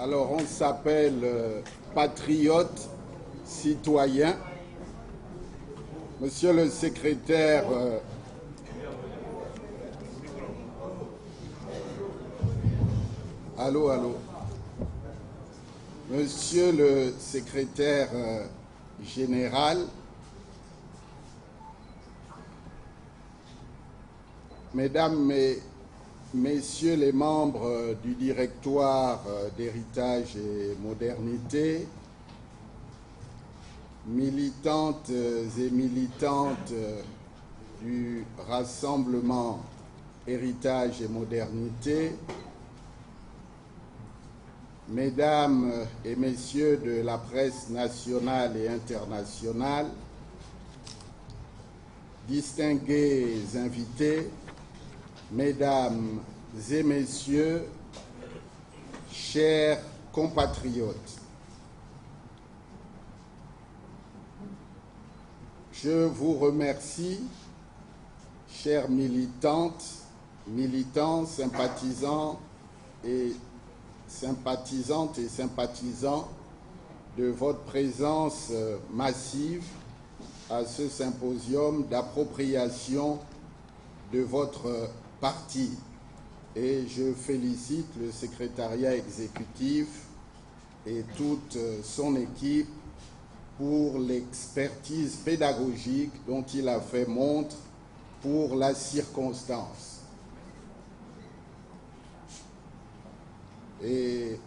Alors, on s'appelle patriote, citoyen. Monsieur le secrétaire, allô. Monsieur le secrétaire général, mesdames et messieurs les membres du directoire d'héritage et modernité, militantes et militantes du rassemblement héritage et modernité, mesdames et messieurs de la presse nationale et internationale, distingués invités, mesdames et messieurs, chers compatriotes, je vous remercie, chers militantes, militants, sympathisantes et sympathisants de votre présence massive à ce symposium d'appropriation de votre parti. Et je félicite le secrétariat exécutif et toute son équipe pour l'expertise pédagogique dont il a fait montre pour la circonstance. Et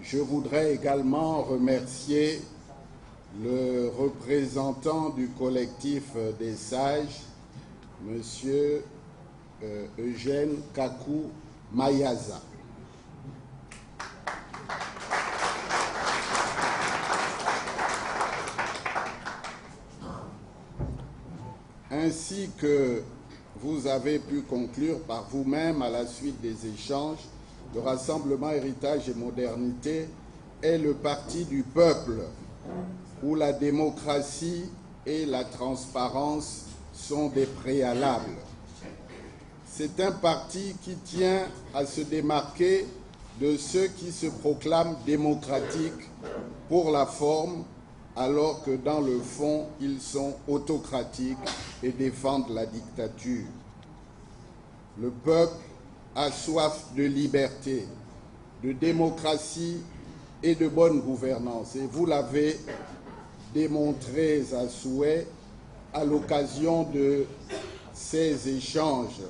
je voudrais également remercier le représentant du collectif des sages, Monsieur Eugène Kakou Mayaza. Ainsi que vous avez pu conclure par vous-même à la suite des échanges, le Rassemblement Héritage et Modernité est le parti du peuple, où la démocratie et la transparence sont des préalables. C'est un parti qui tient à se démarquer de ceux qui se proclament démocratiques pour la forme, alors que dans le fond, ils sont autocratiques et défendent la dictature. Le peuple a soif de liberté, de démocratie et de bonne gouvernance. Et vous l'avez démontré à souhait à l'occasion de ces échanges.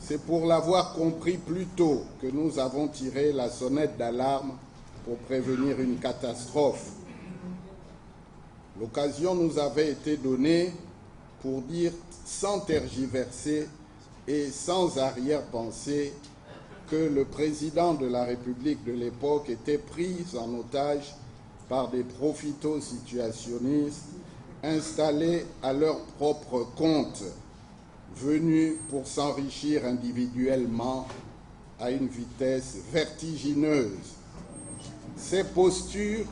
C'est pour l'avoir compris plus tôt que nous avons tiré la sonnette d'alarme pour prévenir une catastrophe. L'occasion nous avait été donnée pour dire sans tergiverser et sans arrière-pensée que le président de la République de l'époque était pris en otage par des profito-situationnistes installés à leur propre compte, venus pour s'enrichir individuellement à une vitesse vertigineuse. Ces postures,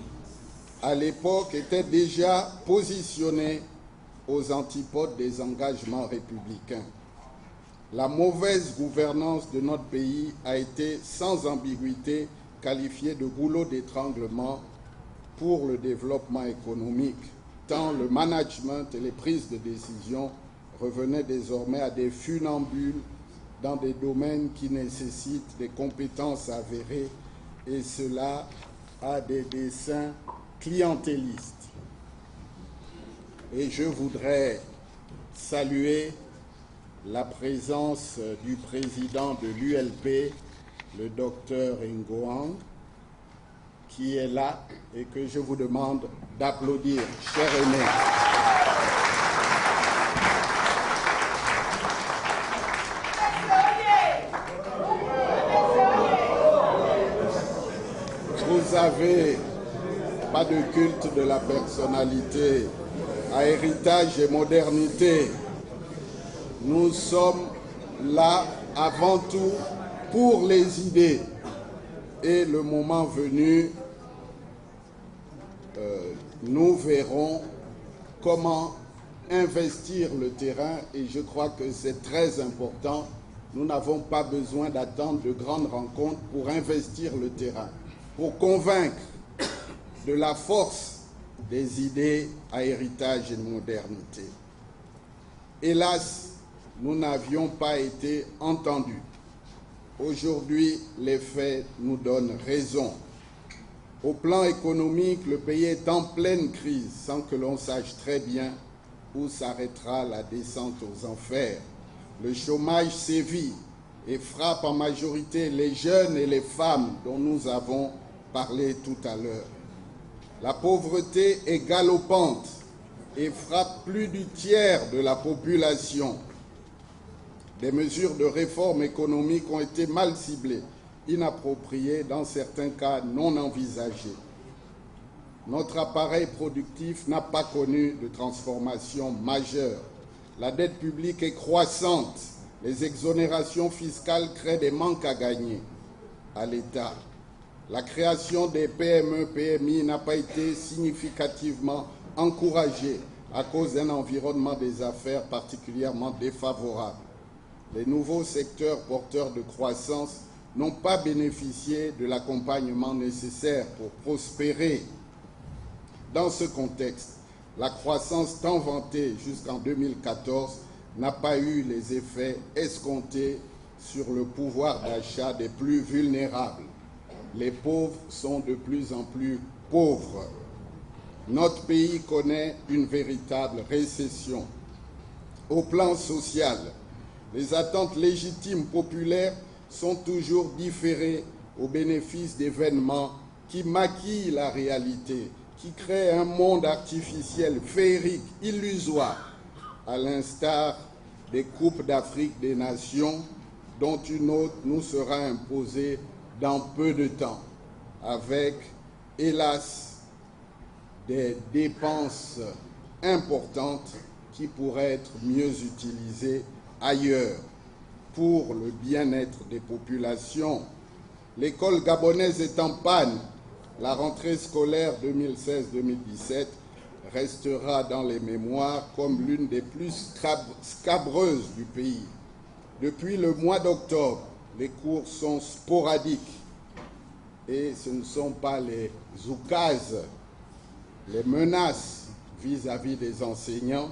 à l'époque, étaient déjà positionnées aux antipodes des engagements républicains. La mauvaise gouvernance de notre pays a été sans ambiguïté qualifiée de goulot d'étranglement pour le développement économique, tant le management et les prises de décision revenaient désormais à des funambules dans des domaines qui nécessitent des compétences avérées, et cela à des desseins clientélistes. Et je voudrais saluer la présence du président de l'ULP, le docteur Ngoang, qui est là et que je vous demande d'applaudir, cher aîné. Vous avez pas de culte de la personnalité, à héritage et modernité. Nous sommes là avant tout pour les idées. Et le moment venu, nous verrons comment investir le terrain, et je crois que c'est très important nous n'avons pas besoin d'attendre de grandes rencontres pour investir le terrain, pour convaincre de la force des idées à héritage et de modernité. Hélas, nous n'avions pas été entendus. Aujourd'hui, les faits nous donnent raison. Au plan économique, le pays est en pleine crise sans que l'on sache très bien où s'arrêtera la descente aux enfers. Le chômage sévit et frappe en majorité les jeunes et les femmes dont nous avons parlé tout à l'heure. La pauvreté est galopante et frappe plus du tiers de la population. Des mesures de réforme économique ont été mal ciblées, inappropriées, dans certains cas non envisagées. Notre appareil productif n'a pas connu de transformation majeure. La dette publique est croissante. Les exonérations fiscales créent des manques à gagner à l'État. La création des PME, PMI n'a pas été significativement encouragée à cause d'un environnement des affaires particulièrement défavorable. Les nouveaux secteurs porteurs de croissance n'ont pas bénéficié de l'accompagnement nécessaire pour prospérer. Dans ce contexte, la croissance tant vantée jusqu'en 2014 n'a pas eu les effets escomptés sur le pouvoir d'achat des plus vulnérables. Les pauvres sont de plus en plus pauvres. Notre pays connaît une véritable récession. Au plan social, les attentes légitimes populaires sont toujours différées au bénéfice d'événements qui maquillent la réalité, qui créent un monde artificiel, féerique, illusoire, à l'instar des Coupes d'Afrique des Nations, dont une autre nous sera imposée dans peu de temps, avec, hélas, des dépenses importantes qui pourraient être mieux utilisées ailleurs pour le bien-être des populations. L'école gabonaise est en panne. La rentrée scolaire 2016-2017 restera dans les mémoires comme l'une des plus scabreuses du pays. Depuis le mois d'octobre, les cours sont sporadiques et ce ne sont pas les oukases, les menaces vis-à-vis des enseignants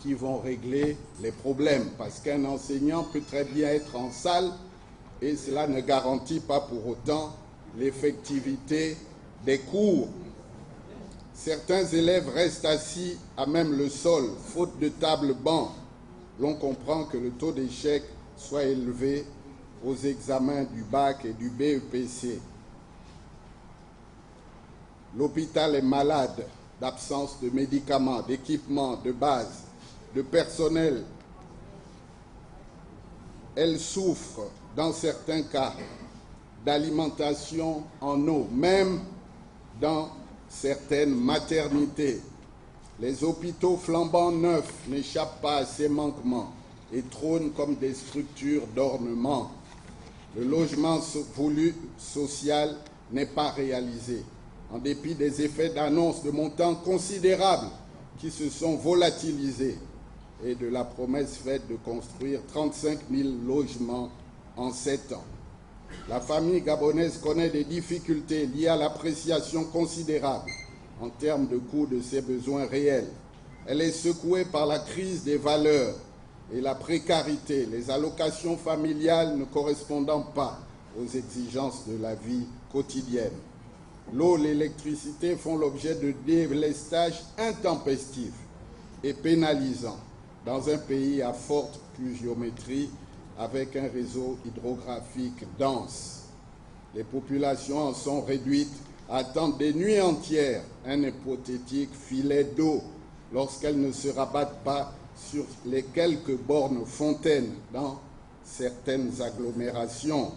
qui vont régler les problèmes, parce qu'un enseignant peut très bien être en salle et cela ne garantit pas pour autant l'effectivité des cours. Certains élèves restent assis à même le sol, faute de table-banc. L'on comprend que le taux d'échec soit élevé aux examens du bac et du BEPC. L'hôpital est malade d'absence de médicaments, d'équipements de base, de personnel. Elle souffre, dans certains cas, d'alimentation en eau, même dans certaines maternités. Les hôpitaux flambant neufs n'échappent pas à ces manquements et trônent comme des structures d'ornement. Le logement voulu social n'est pas réalisé, en dépit des effets d'annonce de montants considérables qui se sont volatilisés et de la promesse faite de construire 35 000 logements en 7 ans. La famille gabonaise connaît des difficultés liées à l'appréciation considérable en termes de coût de ses besoins réels. Elle est secouée par la crise des valeurs et la précarité, les allocations familiales ne correspondant pas aux exigences de la vie quotidienne. L'eau et l'électricité font l'objet de délestages intempestifs et pénalisants dans un pays à forte pluviométrie avec un réseau hydrographique dense. Les populations en sont réduites à attendre des nuits entières un hypothétique filet d'eau lorsqu'elles ne se rabattent pas sur les quelques bornes fontaines dans certaines agglomérations.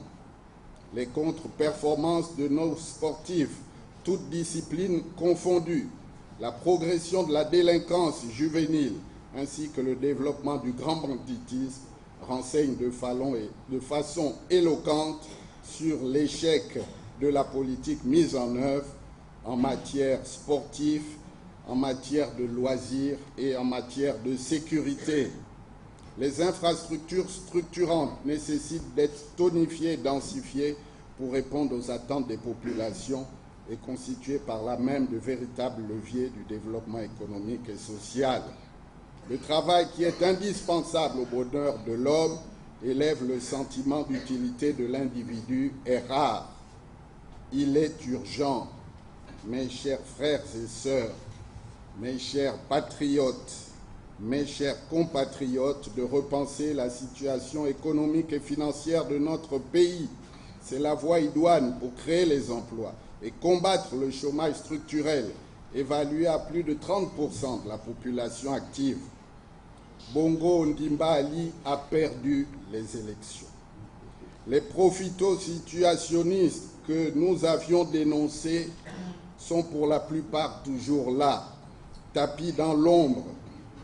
Les contre-performances de nos sportifs, toutes disciplines confondues, la progression de la délinquance juvénile ainsi que le développement du grand banditisme renseignent de façon éloquente sur l'échec de la politique mise en œuvre en matière sportive, en matière de loisirs et en matière de sécurité. Les infrastructures structurantes nécessitent d'être tonifiées et densifiées pour répondre aux attentes des populations et constituer par là même de véritables leviers du développement économique et social. Le travail qui est indispensable au bonheur de l'homme élève le sentiment d'utilité de l'individu est rare. Il est urgent, mes chers frères et sœurs, mes chers patriotes, mes chers compatriotes, de repenser la situation économique et financière de notre pays. C'est la voie idoine pour créer les emplois et combattre le chômage structurel, évalué à plus de 30% de la population active. Bongo Ondimba Ali a perdu les élections. Les profito-situationnistes que nous avions dénoncés sont pour la plupart toujours là, tapis dans l'ombre,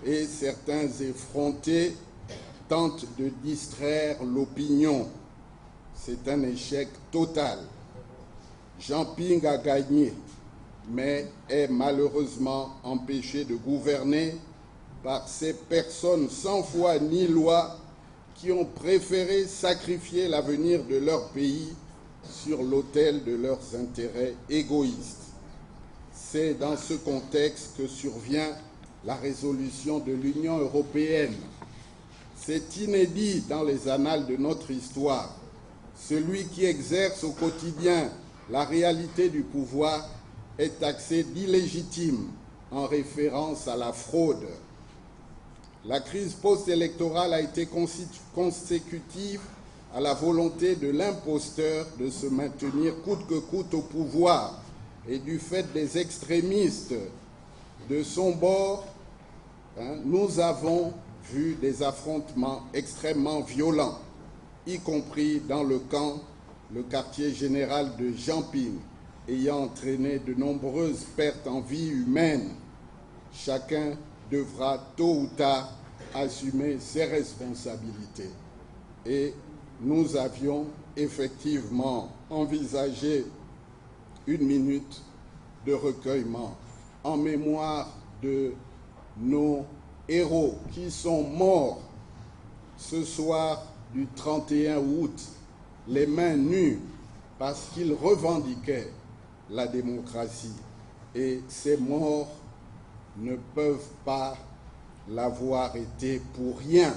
et certains effrontés tentent de distraire l'opinion. C'est un échec total. Jean Ping a gagné, mais est malheureusement empêché de gouverner par ces personnes sans foi ni loi qui ont préféré sacrifier l'avenir de leur pays sur l'autel de leurs intérêts égoïstes. C'est dans ce contexte que survient la résolution de l'Union européenne. C'est inédit dans les annales de notre histoire. Celui qui exerce au quotidien la réalité du pouvoir est taxé d'illégitime en référence à la fraude. La crise post-électorale a été consécutive à la volonté de l'imposteur de se maintenir coûte que coûte au pouvoir et du fait des extrémistes de son bord, nous avons vu des affrontements extrêmement violents, y compris dans le quartier général de Jamping, ayant entraîné de nombreuses pertes en vie humaine. Chacun devra tôt ou tard assumer ses responsabilités. Et nous avions effectivement envisagé une minute de recueillement en mémoire de nos héros qui sont morts ce soir du 31 août, les mains nues, parce qu'ils revendiquaient la démocratie. Et ces morts ne peuvent pas l'avoir été pour rien.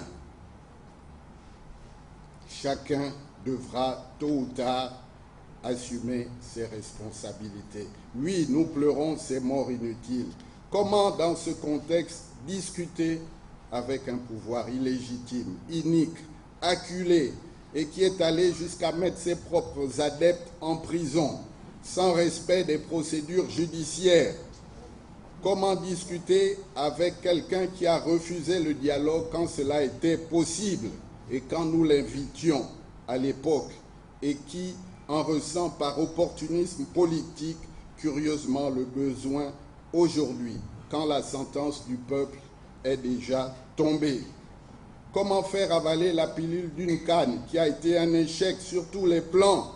Chacun devra tôt ou tard assumer ses responsabilités. Oui, nous pleurons ces morts inutiles. Comment, dans ce contexte, discuter avec un pouvoir illégitime, inique, acculé, et qui est allé jusqu'à mettre ses propres adeptes en prison, sans respect des procédures judiciaires? Comment discuter avec quelqu'un qui a refusé le dialogue quand cela était possible et quand nous l'invitions à l'époque, et qui en ressent par opportunisme politique curieusement le besoin aujourd'hui, quand la sentence du peuple est déjà tombée? Comment faire avaler la pilule d'une canne qui a été un échec sur tous les plans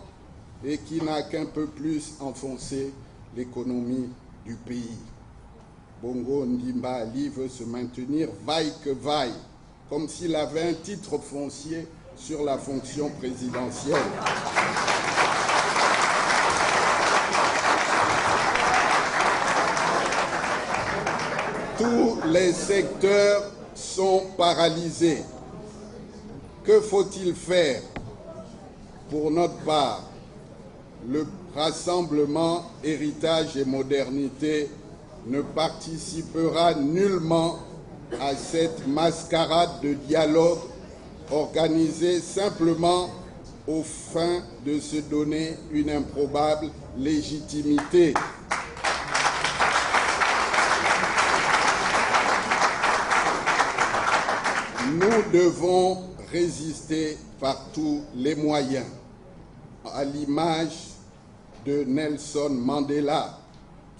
et qui n'a qu'un peu plus enfoncé l'économie du pays? Bongo Ondimba Ali veut se maintenir vaille que vaille, comme s'il avait un titre foncier sur la fonction présidentielle. Tous les secteurs sont paralysés. Que faut-il faire? Pour notre part, le rassemblement Héritage et Modernité ne participera nullement à cette mascarade de dialogue organisée simplement aux fins de se donner une improbable légitimité. Nous devons résister par tous les moyens, à l'image de Nelson Mandela,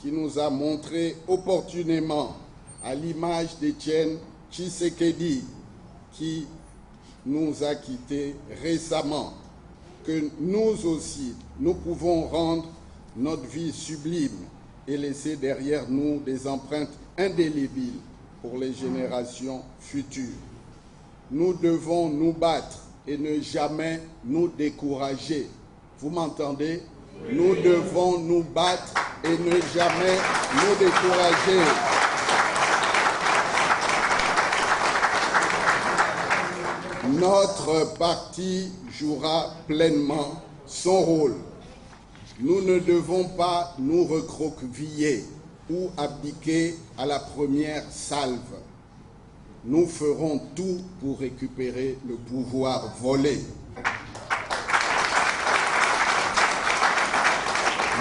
qui nous a montré opportunément, à l'image d'Étienne Tshisekedi, qui nous a quittés récemment, que nous aussi, nous pouvons rendre notre vie sublime et laisser derrière nous des empreintes indélébiles pour les générations futures. nous devons nous battre et ne jamais nous décourager. Vous m'entendez? Nous devons nous battre et ne jamais nous décourager. Notre parti jouera pleinement son rôle. Nous ne devons pas nous recroqueviller ou abdiquer à la première salve. Nous ferons tout pour récupérer le pouvoir volé.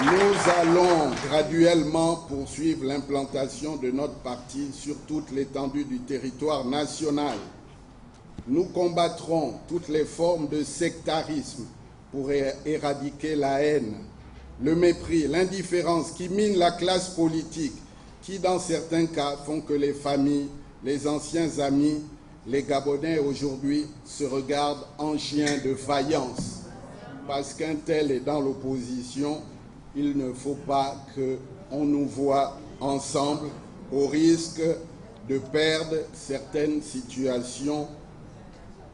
Nous allons graduellement poursuivre l'implantation de notre parti sur toute l'étendue du territoire national. Nous combattrons toutes les formes de sectarisme pour éradiquer la haine, le mépris, l'indifférence qui minent la classe politique, qui dans certains cas font que les familles, les anciens amis, les Gabonais aujourd'hui se regardent en chien de faïence. Parce qu'un tel est dans l'opposition, il ne faut pas qu'on nous voie ensemble au risque de perdre certaines situations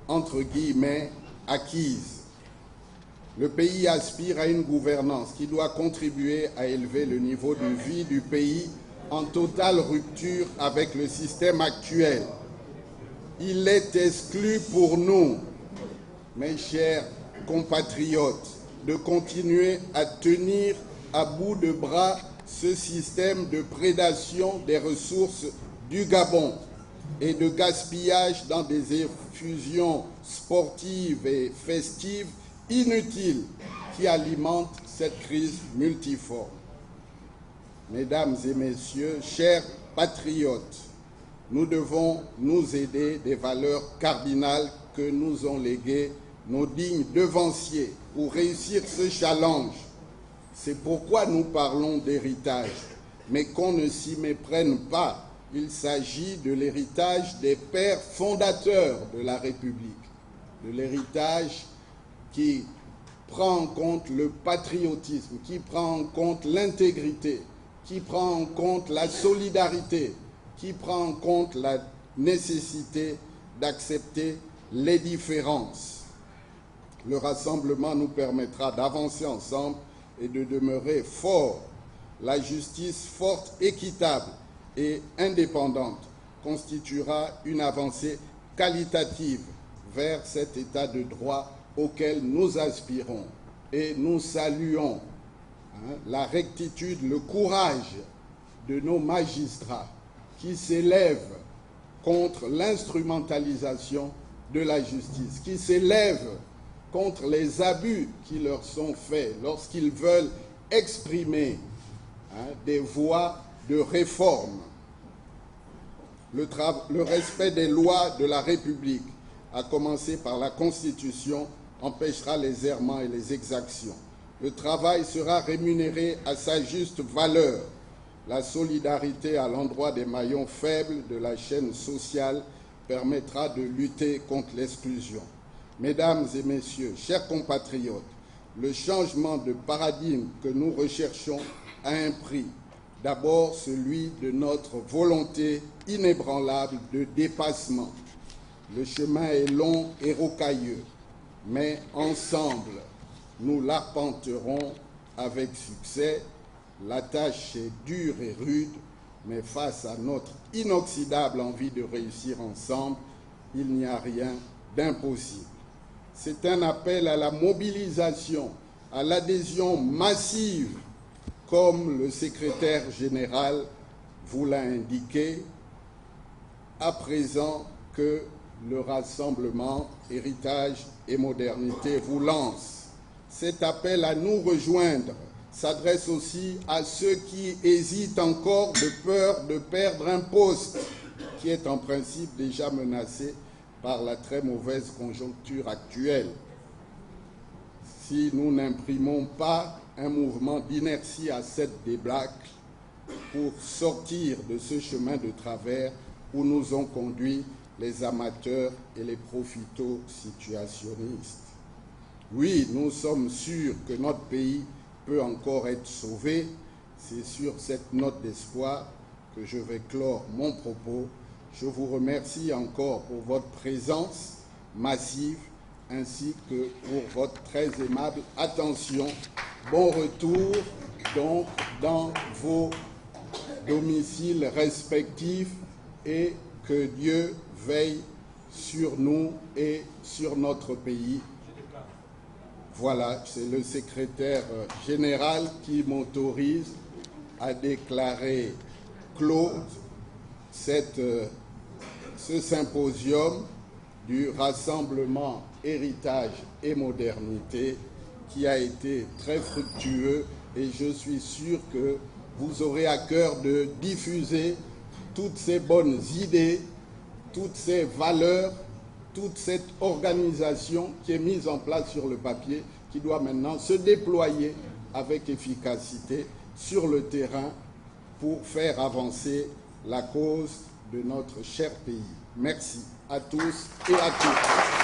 entre guillemets acquises. Le pays aspire à une gouvernance qui doit contribuer à élever le niveau de vie du pays en totale rupture avec le système actuel. Il est exclu pour nous, mes chers compatriotes, de continuer à tenir à bout de bras ce système de prédation des ressources du Gabon et de gaspillage dans des effusions sportives et festives inutiles qui alimentent cette crise multiforme. Mesdames et messieurs, chers patriotes, nous devons nous aider des valeurs cardinales que nous ont léguées nos dignes devanciers pour réussir ce challenge. C'est pourquoi nous parlons d'héritage, mais qu'on ne s'y méprenne pas. Il s'agit de l'héritage des pères fondateurs de la République, de l'héritage qui prend en compte le patriotisme, qui prend en compte l'intégrité, qui prend en compte la solidarité, qui prend en compte la nécessité d'accepter les différences. Le rassemblement nous permettra d'avancer ensemble et de demeurer forts. La justice forte, équitable et indépendante constituera une avancée qualitative vers cet état de droit auquel nous aspirons. Et nous saluons la rectitude, le courage de nos magistrats qui s'élèvent contre l'instrumentalisation de la justice, qui s'élèvent contre les abus qui leur sont faits lorsqu'ils veulent exprimer des voies de réforme. Le respect des lois de la République, à commencer par la Constitution, empêchera les errements et les exactions. Le travail sera rémunéré à sa juste valeur. La solidarité à l'endroit des maillons faibles de la chaîne sociale permettra de lutter contre l'exclusion. Mesdames et messieurs, chers compatriotes, le changement de paradigme que nous recherchons a un prix. D'abord, celui de notre volonté inébranlable de dépassement. Le chemin est long et rocailleux, mais ensemble, nous l'arpenterons avec succès. La tâche est dure et rude, mais face à notre inoxydable envie de réussir ensemble, il n'y a rien d'impossible. C'est un appel à la mobilisation, à l'adhésion massive, comme le secrétaire général vous l'a indiqué, à présent que le rassemblement Héritage et Modernité vous lance. Cet appel à nous rejoindre s'adresse aussi à ceux qui hésitent encore de peur de perdre un poste qui est en principe déjà menacé par la très mauvaise conjoncture actuelle. Si nous n'imprimons pas un mouvement d'inertie à cette débâcle pour sortir de ce chemin de travers où nous ont conduit les amateurs et les profito-situationnistes. Oui, nous sommes sûrs que notre pays peut encore être sauvé. C'est sur cette note d'espoir que je vais clore mon propos Je vous remercie encore pour votre présence massive ainsi que pour votre très aimable attention. Bon retour donc dans vos domiciles respectifs et que Dieu veille sur nous et sur notre pays. Voilà, c'est le secrétaire général qui m'autorise à déclarer clos ce symposium du Rassemblement Héritage et Modernité qui a été très fructueux et je suis sûr que vous aurez à cœur de diffuser toutes ces bonnes idées, toutes ces valeurs, toute cette organisation qui est mise en place sur le papier, qui doit maintenant se déployer avec efficacité sur le terrain pour faire avancer la cause de notre cher pays. Merci à tous et à toutes.